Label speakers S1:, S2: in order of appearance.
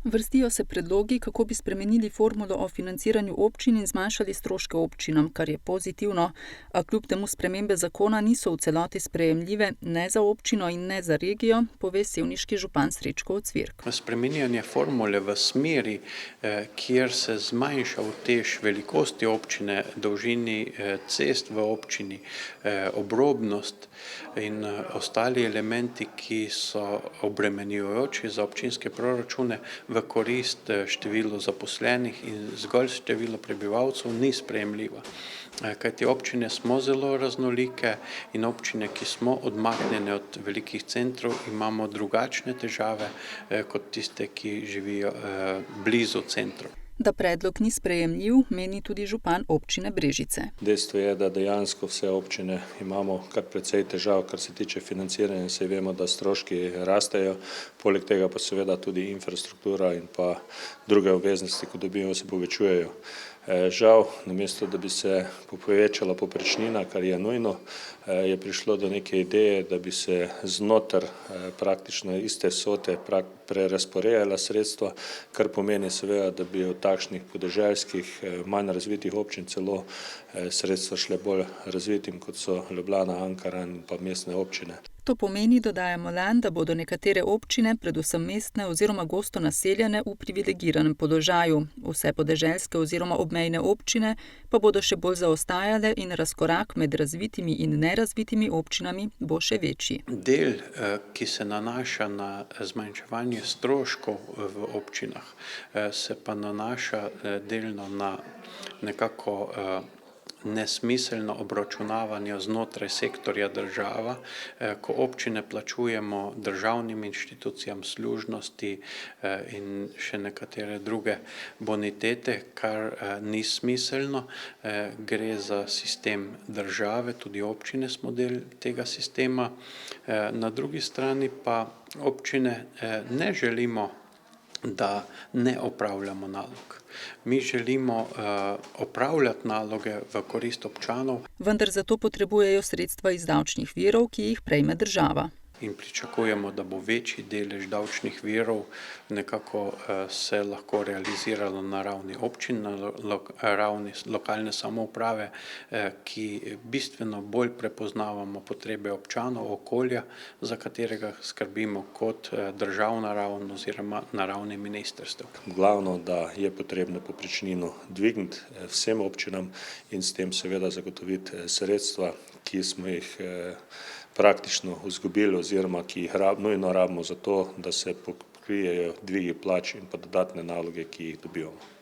S1: Vrstijo se predlogi, kako bi spremenili formulo o financiranju občin in zmanjšali stroške občinam, kar je pozitivno, a kljub temu spremembe zakona niso v celoti sprejemljive ne za občino in ne za regijo, pove sevniški župan Srečko Ocvirk.
S2: Spreminjanje formule v smeri, kjer se zmanjša utež velikosti občine, dolžini cest v občini, obrobnost in ostali elementi, ki so obremenjujoči za občinske proračune, v korist številu zaposlenih in zgolj število prebivalcev ni sprejemljiva. Kajti občine smo zelo raznolike in občine, ki smo odmaknjene od velikih centrov, imamo drugačne težave kot tiste, ki živijo blizu centrov.
S1: Da predlog ni sprejemljiv, meni tudi župan občine Brežice.
S3: Dejstvo je, da dejansko vse občine imamo kar precej težav, kar se tiče financiranja, saj vemo, da stroški rastejo, poleg tega pa seveda tudi infrastruktura in pa druge obveznosti, ko dobimo, se povečujejo. Žal, namesto da bi se povečala povprečnina, kar je nujno, je prišlo do neke ideje, da bi se znotraj praktično iste vsote prerazporejala sredstva, kar pomeni seveda, da bi od takšnih podeželskih, manj razvitih občin celo sredstva šle bolj razvitim, kot so Ljubljana, Ankaran in pa mestne občine.
S1: To pomeni, dodaja Molan, da bodo nekatere občine, predvsem mestne oziroma gosto naseljene, v privilegiranem položaju. Vse podeželske oziroma obmejne občine pa bodo še bolj zaostajale in razkorak med razvitimi in nerazvitimi občinami bo še večji.
S2: Del, ki se nanaša na zmanjševanje stroškov v občinah, se pa nanaša delno na nekako nesmiselno obračunavanje znotraj sektorja država, ko občine plačujemo državnim inštitucijam služnosti in še nekatere druge bonitete, kar ni smiselno. Gre za sistem države, tudi občine smo del tega sistema. Na drugi strani pa občine ne želimo, da ne opravljamo nalog. Mi želimo opravljati naloge v korist občanov.
S1: Vendar zato potrebujejo sredstva iz davčnih virov, ki jih prejme država.
S2: In pričakujemo, da bo večji delež davčnih virov nekako se lahko realiziralo na ravni občin, na ravni lokalne samouprave, ki bistveno bolj prepoznavamo potrebe občanov, okolja, za katerega skrbimo kot državna raven oziroma na ravni ministrstev.
S3: Glavno, da je potrebno povprečnino dvigniti vsem občinam in s tem seveda zagotoviti sredstva, ki smo jih praktično izgubili oziroma ki jih nujno rabimo za to, da se pokrijejo dvigi plač in pa dodatne naloge, ki jih dobivamo.